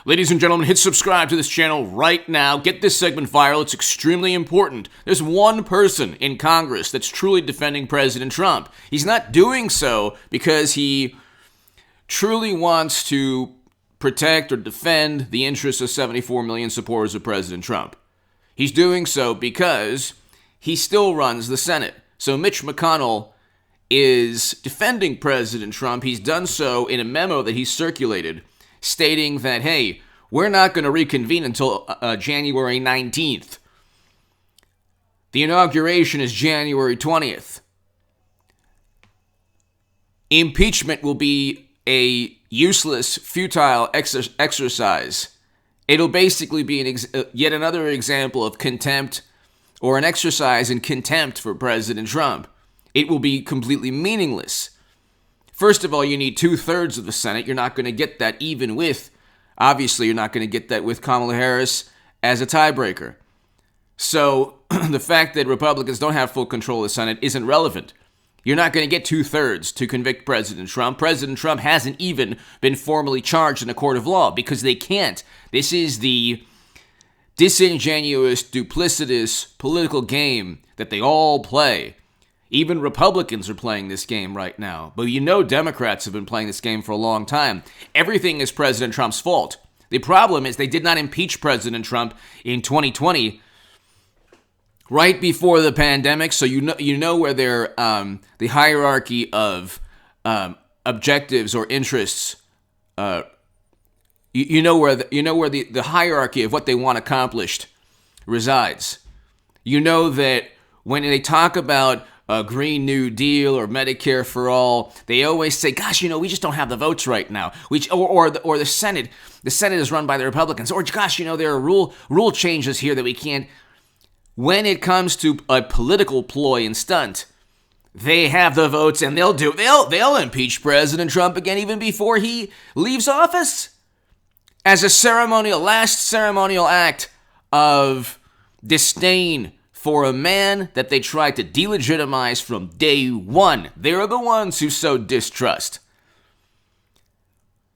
Ladies and gentlemen, hit subscribe to this channel right now. Get this segment viral. It's extremely important. There's one person in Congress that's truly defending President Trump. He's not doing so because he truly wants to protect or defend the interests of 74 million supporters of President Trump. He's doing so because he still runs the Senate. So Mitch McConnell is defending President Trump. He's done so in a memo that he circulated stating that, hey, we're not going to reconvene until January 19th. The inauguration is January 20th. Impeachment will be a useless, futile exercise. It'll basically be yet another example of contempt or an exercise in contempt for President Trump. It will be completely meaningless. First of all, you need 2/3 of the Senate. You're not going to get that obviously you're not going to get that with Kamala Harris as a tiebreaker. So the fact that Republicans don't have full control of the Senate isn't relevant. You're not going to get 2/3 to convict President Trump. President Trump hasn't even been formally charged in a court of law because they can't. This is the disingenuous, duplicitous political game that they all play. Even Republicans are playing this game right now. But Democrats have been playing this game for a long time. Everything is President Trump's fault. The problem is they did not impeach President Trump in 2020, right before the pandemic. So you know where the hierarchy of objectives or interests. You know where the hierarchy of what they want accomplished resides. You know that when they talk about a Green New Deal or Medicare for all, they always say, gosh, we just don't have the votes right now. Or the Senate is run by the Republicans. Or gosh, there are rule changes here that we can't. When it comes to a political ploy and stunt, they have the votes and they'll impeach President Trump again even before he leaves office as a last ceremonial act of disdain for a man that they tried to delegitimize from day one. They're the ones who sowed distrust.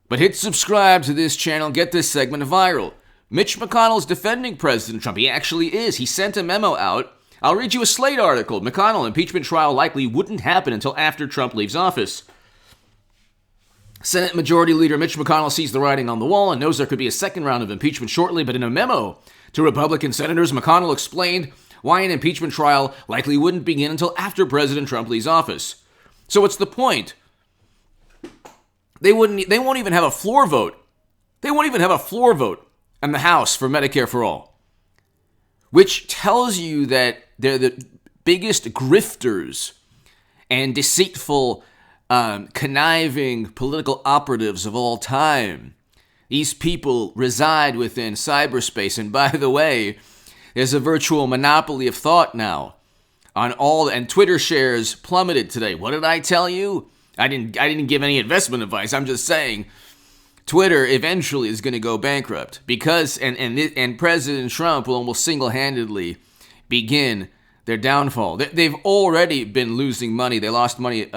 But hit subscribe to this channel, get this segment viral. Mitch McConnell's defending President Trump. He actually is. He sent a memo out. I'll read you a Slate article. McConnell impeachment trial likely wouldn't happen until after Trump leaves office. Senate Majority Leader Mitch McConnell sees the writing on the wall and knows there could be a second round of impeachment shortly, but in a memo to Republican senators, McConnell explained why an impeachment trial likely wouldn't begin until after President Trump leaves office. So what's the point? They won't even have a floor vote. They won't even have a floor vote in the House for Medicare for all, which tells you that they're the biggest grifters and deceitful, conniving political operatives of all time. These people reside within cyberspace, and by the way, there's a virtual monopoly of thought now and Twitter shares plummeted today. What did I tell you? I didn't give any investment advice. I'm just saying Twitter eventually is going to go bankrupt because and President Trump will almost single-handedly begin their downfall. They've already been losing money. They lost money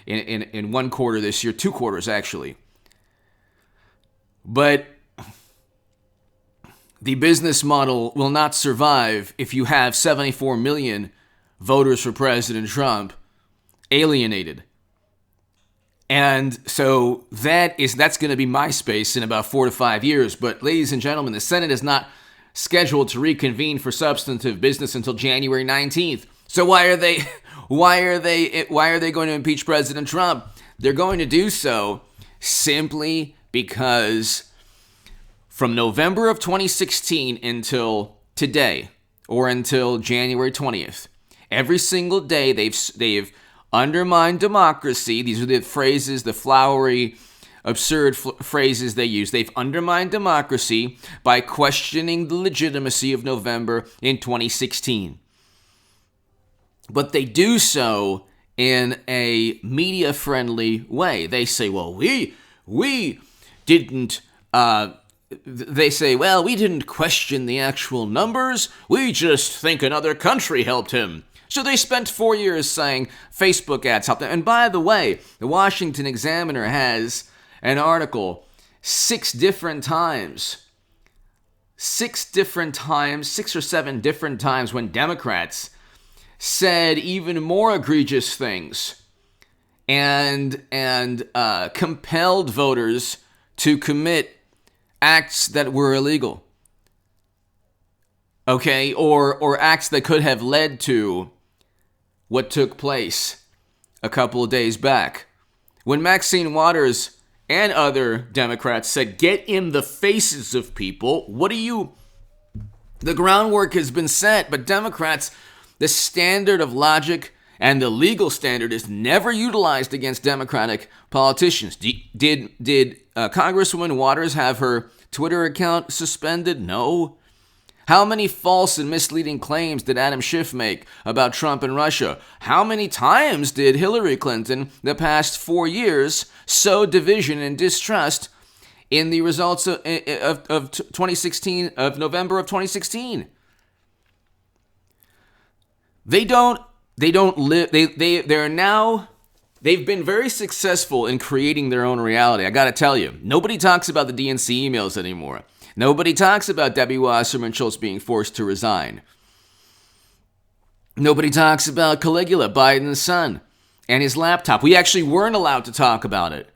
in one quarter this year, 2 quarters actually. But the business model will not survive if you have 74 million voters for President Trump alienated. And so that's going to be my space in about 4 to 5 years. But ladies and gentlemen, the Senate is not scheduled to reconvene for substantive business until January 19th. So why are they going to impeach President Trump? They're going to do so simply because from November of 2016 until today, or until January 20th, every single day they've undermined democracy. These are the phrases, the flowery, absurd phrases they use. They've undermined democracy by questioning the legitimacy of November in 2016. But they do so in a media-friendly way. They say, well, we didn't... They say, well, we didn't question the actual numbers. We just think another country helped him. So they spent 4 years saying Facebook ads helped them. And by the way, the Washington Examiner has an article 6 different times. 6 or 7 different times when Democrats said even more egregious things and compelled voters to commit acts that were illegal. Okay, or acts that could have led to what took place a couple of days back. When Maxine Waters and other Democrats said, get in the faces of people, the groundwork has been set, but Democrats, the standard of logic and the legal standard is never utilized against Democratic politicians. Did Congresswoman Waters have her Twitter account suspended? No. How many false and misleading claims did Adam Schiff make about Trump and Russia? How many times did Hillary Clinton, the past 4 years, sow division and distrust in the results of 2016, of November of 2016? They've been very successful in creating their own reality. I got to tell you, nobody talks about the DNC emails anymore. Nobody talks about Debbie Wasserman Schultz being forced to resign. Nobody talks about Caligula, Biden's son, and his laptop. We actually weren't allowed to talk about it.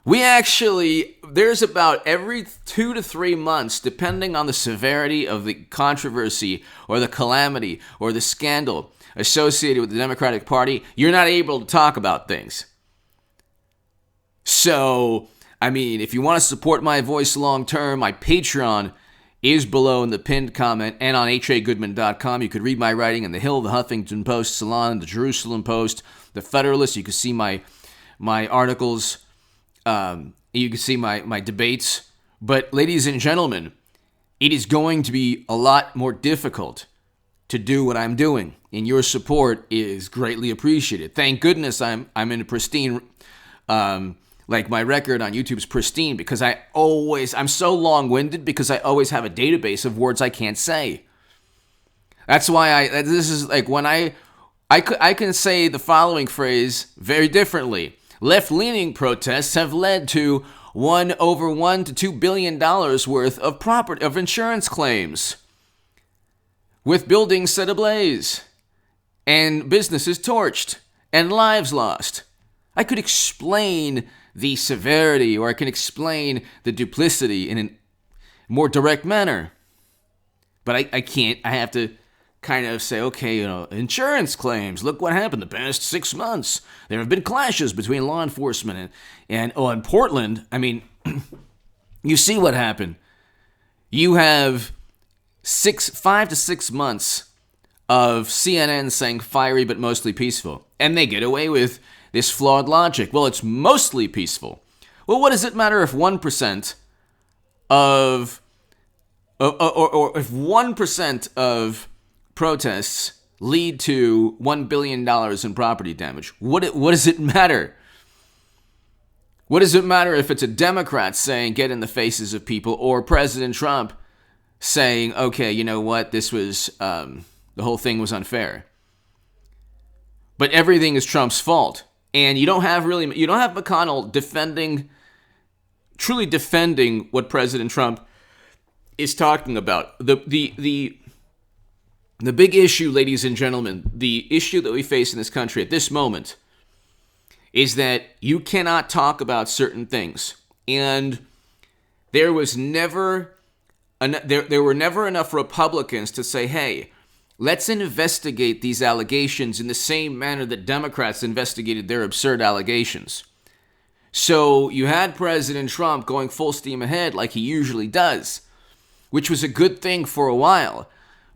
There's about every 2 to 3 months, depending on the severity of the controversy or the calamity or the scandal associated with the Democratic Party, you're not able to talk about things. So, if you want to support my voice long term, my Patreon is below in the pinned comment and on hagoodman.com. You could read my writing in The Hill, The Huffington Post, Salon, The Jerusalem Post, The Federalist. You can see my articles. You can see my debates. But ladies and gentlemen, it is going to be a lot more difficult to do what I'm doing, and your support is greatly appreciated. Thank goodness I'm in a pristine, my record on YouTube is pristine, because I'm so long-winded because I always have a database of words I can't say. That's why when I can say the following phrase very differently. Left-leaning protests have led to $1 to $2 billion worth of insurance claims, with buildings set ablaze, and businesses torched, and lives lost. I could explain the severity, or I can explain the duplicity in a more direct manner. But I can't. I have to kind of say, okay, insurance claims. Look what happened the past 6 months. There have been clashes between law enforcement and in Portland. You see what happened. You have 5 to 6 months of CNN saying fiery but mostly peaceful, and they get away with this flawed logic. Well, it's mostly peaceful. Well, what does it matter if 1% of if 1% of protests lead to $1 billion in property damage? What does it matter? What does it matter if it's a Democrat saying get in the faces of people, or President Trump saying, okay, you know what, this was the whole thing was unfair? But everything is Trump's fault. And you don't have McConnell truly defending what President Trump is talking about. The big issue, ladies and gentlemen, the issue that we face in this country at this moment is that you cannot talk about certain things. And there were never enough Republicans to say, hey, let's investigate these allegations in the same manner that Democrats investigated their absurd allegations. So you had President Trump going full steam ahead like he usually does, which was a good thing for a while.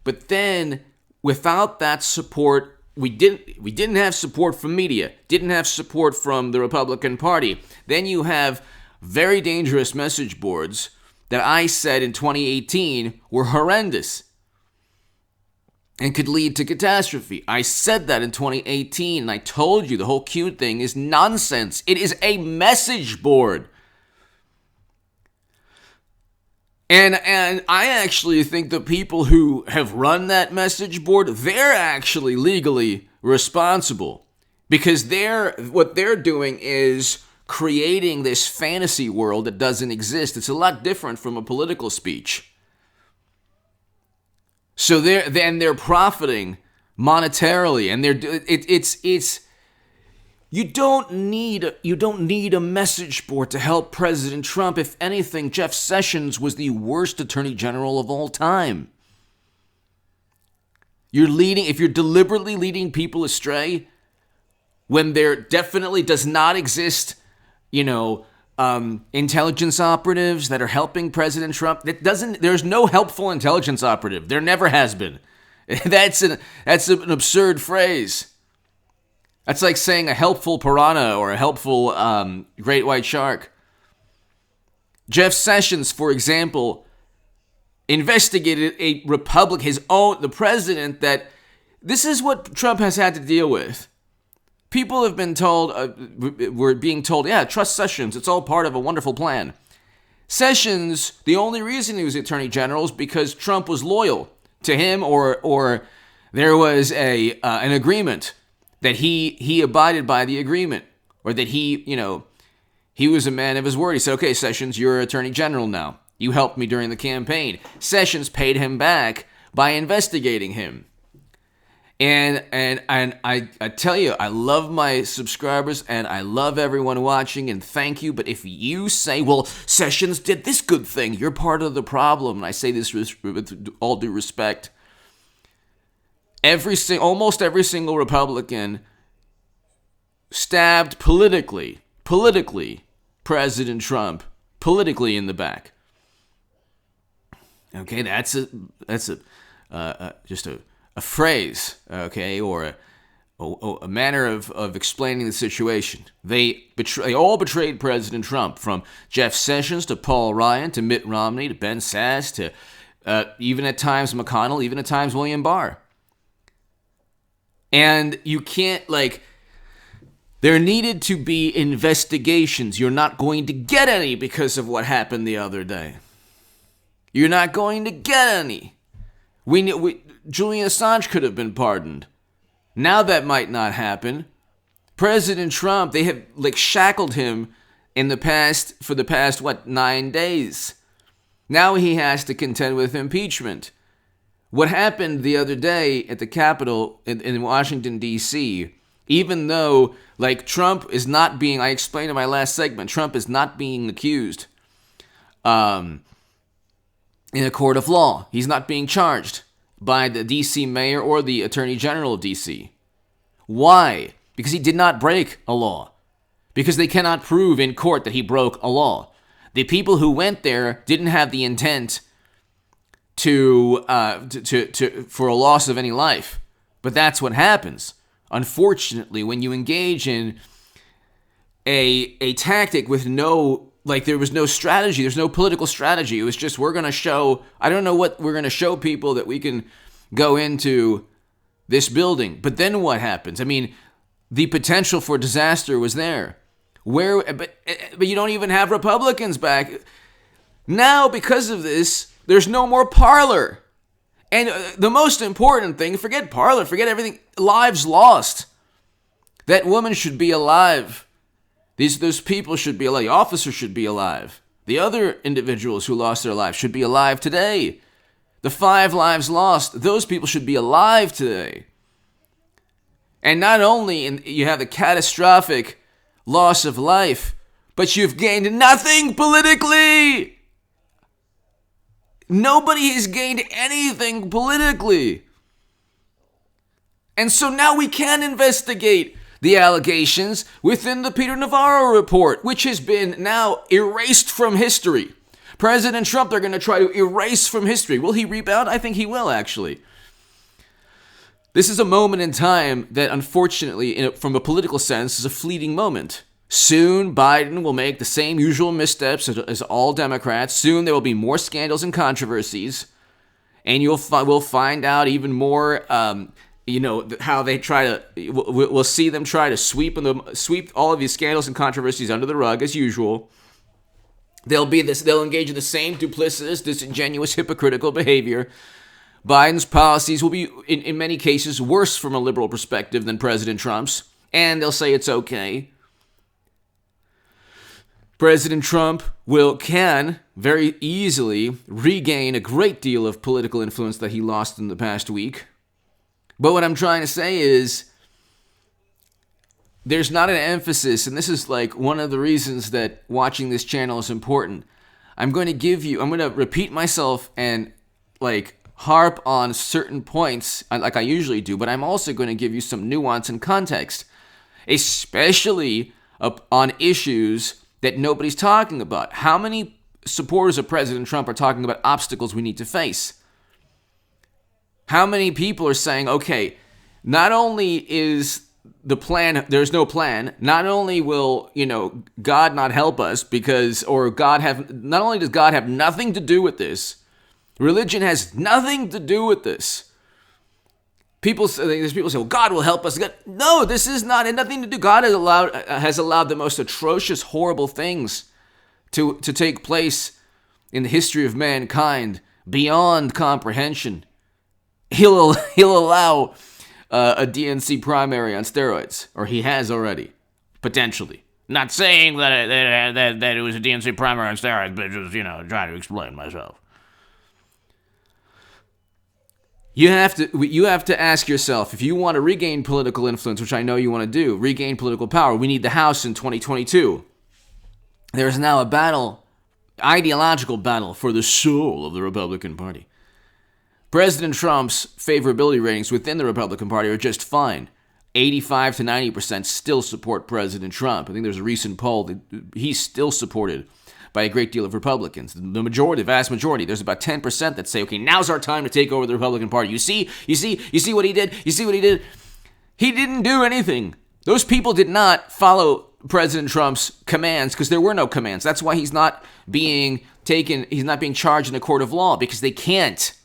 But then, without that support, we didn't have support from media, didn't have support from the Republican Party. Then you have very dangerous message boards that I said in 2018 were horrendous and could lead to catastrophe. I said that in 2018, and I told you the whole Q thing is nonsense. It is a message board. And I actually think the people who have run that message board, they're actually legally responsible, because what they're doing is creating this fantasy world that doesn't exist. It's a lot different from a political speech. So they're profiting monetarily, and it's you don't need a message board to help President Trump. If anything, Jeff Sessions was the worst attorney general of all time. If you're deliberately leading people astray, when there definitely does not exist, intelligence operatives that are helping President Trump. There's no helpful intelligence operative. There never has been. That's an absurd phrase. That's like saying a helpful piranha or a helpful great white shark. Jeff Sessions, for example, investigated the president, that this is what Trump has had to deal with. People have been told, we're being told, yeah, trust Sessions. It's all part of a wonderful plan. Sessions, the only reason he was Attorney General is because Trump was loyal to him, or there was an agreement that he abided by the agreement, or that he was a man of his word. He said, okay, Sessions, you're Attorney General now. You helped me during the campaign. Sessions paid him back by investigating him. And I tell you, I love my subscribers and I love everyone watching, and thank you. But if you say, well, Sessions did this good thing, you're part of the problem. And I say this with all due respect. Almost every single Republican stabbed politically President Trump politically in the back. Okay, that's just a phrase, okay, or a manner of explaining the situation. They all betrayed President Trump, from Jeff Sessions to Paul Ryan to Mitt Romney to Ben Sasse to even at times McConnell, even at times William Barr. And you can't, there needed to be investigations. You're not going to get any because of what happened the other day. You're not going to get any. Julian Assange could have been pardoned. Now that might not happen. President Trump, they have shackled him for the past 9 days. Now he has to contend with impeachment. What happened the other day at the Capitol in Washington, D.C., even though, Trump is not being, I explained in my last segment, Trump is not being accused in a court of law. He's not being charged by the D.C. mayor or the Attorney General of D.C. Why? Because he did not break a law. Because they cannot prove in court that he broke a law. The people who went there didn't have the intent for a loss of any life. But that's what happens. Unfortunately, when you engage in a tactic with there was no strategy, there's no political strategy. It was just, we're going to show, I don't know what we're going to show people that we can go into this building. But then what happens? I mean, the potential for disaster was there. But you don't even have Republicans back. Now, because of this, there's no more parlor. And the most important thing, forget parlor, forget everything, lives lost. That woman should be alive. Those people should be alive. The officer should be alive. The other individuals who lost their lives should be alive today. The 5 lives lost, those people should be alive today. And not only you have the catastrophic loss of life, but you've gained nothing politically. Nobody has gained anything politically. And so now we can investigate the allegations within the Peter Navarro report, which has been now erased from history. President Trump, they're going to try to erase from history. Will he rebound? I think he will, actually. This is a moment in time that, unfortunately, from a political sense, is a fleeting moment. Soon, Biden will make the same usual missteps as all Democrats. Soon, there will be more scandals and controversies. And we'll find out even more, how they try to, we'll see them try to sweep all of these scandals and controversies under the rug, as usual. They'll engage in the same duplicitous, disingenuous, hypocritical behavior. Biden's policies will be, in many cases, worse from a liberal perspective than President Trump's. And they'll say it's okay. President Trump can very easily regain a great deal of political influence that he lost in the past week. But what I'm trying to say is there's not an emphasis, and this is like one of the reasons that watching this channel is important. I'm going to repeat myself and like harp on certain points like I usually do, but I'm also going to give you some nuance and context, especially on issues that nobody's talking about. How many supporters of President Trump are talking about obstacles we need to face? How many people are saying, okay, not only is the plan, there's no plan, not only will, God not help us not only does God have nothing to do with this, religion has nothing to do with this. There's people say, well, God will help us. No, this is not, had nothing to do. God has allowed the most atrocious, horrible things to take place in the history of mankind beyond comprehension. He'll allow a DNC primary on steroids, or he has already, potentially. Not saying that it was a DNC primary on steroids, but just, trying to explain myself. You have to ask yourself, if you want to regain political influence, which I know you want to do, regain political power, we need the House in 2022. There is now a ideological battle for the soul of the Republican Party. President Trump's favorability ratings within the Republican Party are just fine. 85 to 90% still support President Trump. I think there's a recent poll that he's still supported by a great deal of Republicans. The vast majority. There's about 10% that say, okay, now's our time to take over the Republican Party. You see what he did? You see what he did? He didn't do anything. Those people did not follow President Trump's commands because there were no commands. That's why he's not being charged in a court of law, because they can't.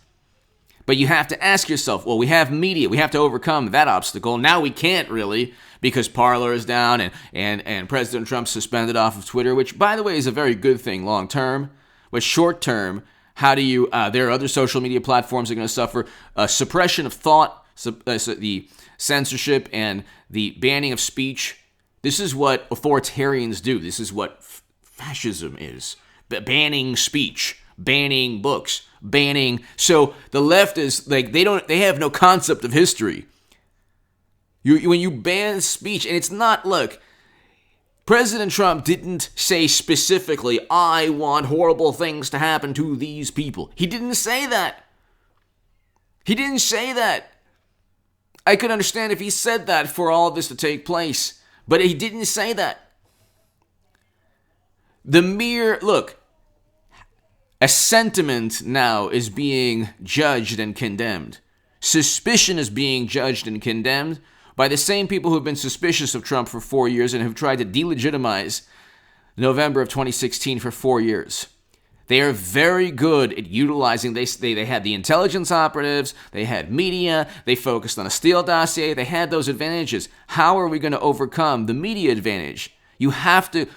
But you have to ask yourself, well, we have media. We have to overcome that obstacle. Now we can't really, because Parler is down and President Trump suspended off of Twitter, which, by the way, is a very good thing long term. But short term, how do you, there are other social media platforms that are going to suffer suppression of thought, the censorship and the banning of speech. This is what authoritarians do. This is what fascism is. Banning speech, banning books, so the left is like, they have no concept of history. When you ban speech, and it's not, look, President Trump didn't say specifically, I want horrible things to happen to these people. He didn't say that. I could understand if he said that for all of this to take place, but he didn't say that. A sentiment now is being judged and condemned. Suspicion is being judged and condemned by the same people who have been suspicious of Trump for 4 years and have tried to delegitimize November of 2016 for 4 years. They are very good at utilizing, they had the intelligence operatives, they had media, they focused on a Steele dossier, they had those advantages. How are we going to overcome the media advantage? You have to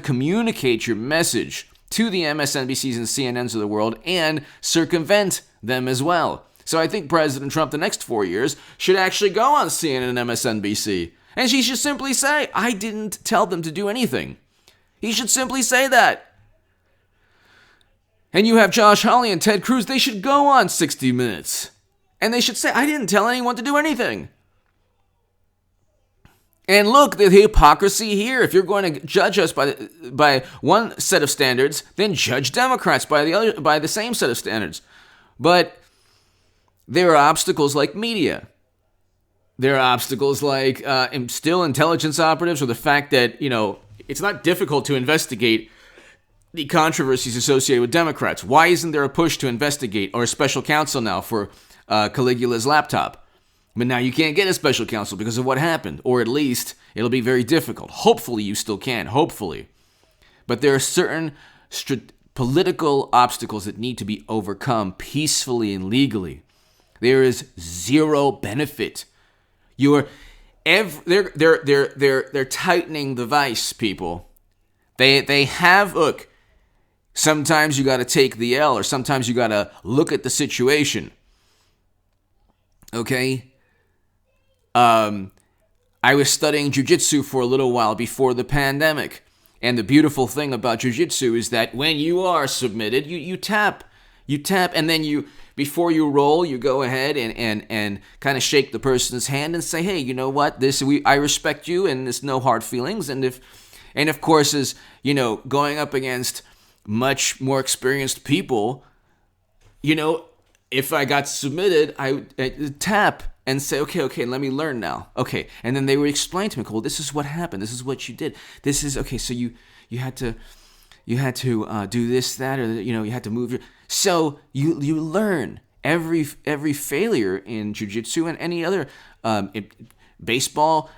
communicate your message to the MSNBCs and CNNs of the world and circumvent them as well. So I think President Trump the next 4 years should actually go on CNN and MSNBC. And he should simply say, I didn't tell them to do anything. He should simply say that. And you have Josh Hawley and Ted Cruz, they should go on 60 Minutes. And they should say, I didn't tell anyone to do anything. And look, the hypocrisy here. If you're going to judge us by one set of standards, then judge Democrats by the same set of standards. But there are obstacles like media. There are obstacles like still intelligence operatives, or the fact that, it's not difficult to investigate the controversies associated with Democrats. Why isn't there a push to investigate, or a special counsel now for Caligula's laptop? But now you can't get a special counsel because of what happened, or at least it'll be very difficult. Hopefully you still can, hopefully. But there are certain political obstacles that need to be overcome peacefully and legally. There is zero benefit. They're tightening the vice, people. They have, look, sometimes you got to take the L, or sometimes you got to look at the situation. Okay? I was studying jiu-jitsu for a little while before the pandemic, And the beautiful thing about jiu-jitsu is that when you are submitted, you tap, and then before you roll, you go ahead and kind of shake the person's hand and say, hey, you know what, I respect you, and there's no hard feelings. And of course, as you know, going up against much more experienced people, you know, if I got submitted, I would tap and say, okay, let me learn now. Okay, and then they would explain to me, well, this is what happened. This is what you did. This is okay. So you had to do this, that, or you had to move your. So you learn every failure in jiu-jitsu and any other baseball.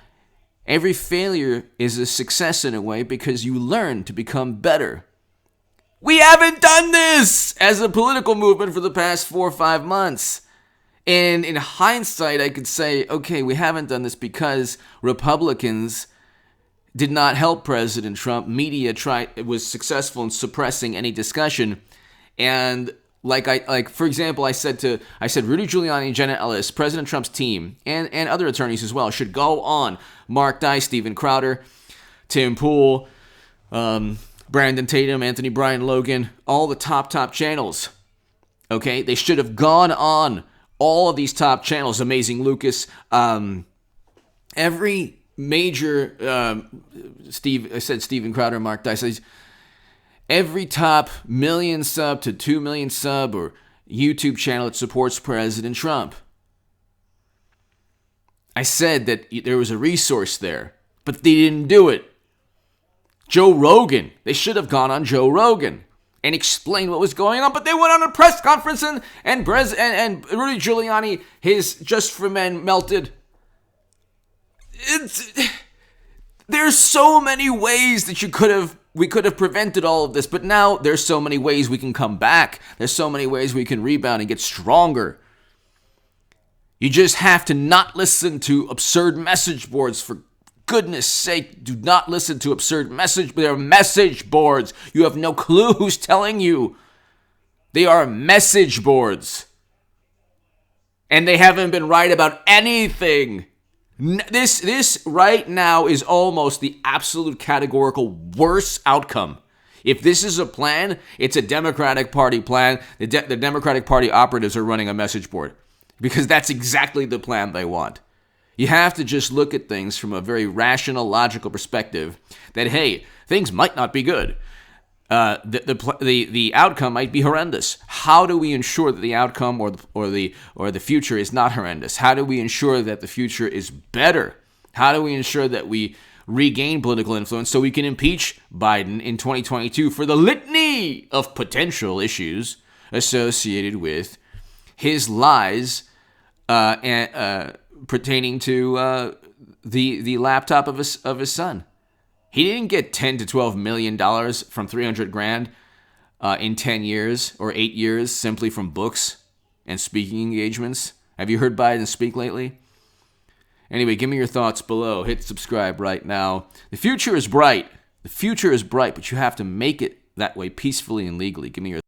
Every failure is a success in a way because you learn to become better. We haven't done this as a political movement for the past 4 or 5 months. And in hindsight, I could say, okay, we haven't done this because Republicans did not help President Trump. Media was successful in suppressing any discussion. And for example, I said Rudy Giuliani and Jenna Ellis, President Trump's team, and other attorneys as well, should go on Mark Dice, Steven Crowder, Tim Pool, Brandon Tatum, Anthony Bryan Logan, all the top channels. Okay, they should have gone on all of these top channels. Amazing Lucas, every major Steven Crowder, Mark Dice, every top 1 million sub to 2 million sub or YouTube channel that supports President Trump. I said that there was a resource there, but they didn't do it. Joe Rogan, they should have gone on Joe Rogan and explained what was going on, but they went on a press conference and Rudy Giuliani, his Just for Men melted. There's so many ways that we could have prevented all of this, but now there's so many ways we can come back. There's so many ways we can rebound and get stronger. You just have to not listen to absurd message boards. For goodness sake, do not listen to absurd they're message boards. You have no clue who's telling you. They are message boards. And they haven't been right about anything. This right now is almost the absolute categorical worst outcome. If this is a plan, it's a Democratic Party plan. The Democratic Party operatives are running a message board because that's exactly the plan they want. You have to just look at things from a very rational, logical perspective that, hey, things might not be good. The outcome might be horrendous. How do we ensure that the outcome or the future is not horrendous? How do we ensure that the future is better? How do we ensure that we regain political influence so we can impeach Biden in 2022 for the litany of potential issues associated with his lies pertaining to the laptop of his son? He didn't get $10 to $12 million from $300,000 in 10 years or 8 years simply from books and speaking engagements. Have you heard Biden speak lately? Anyway, give me your thoughts below. Hit subscribe right now. The future is bright. The future is bright, but you have to make it that way peacefully and legally. Give me your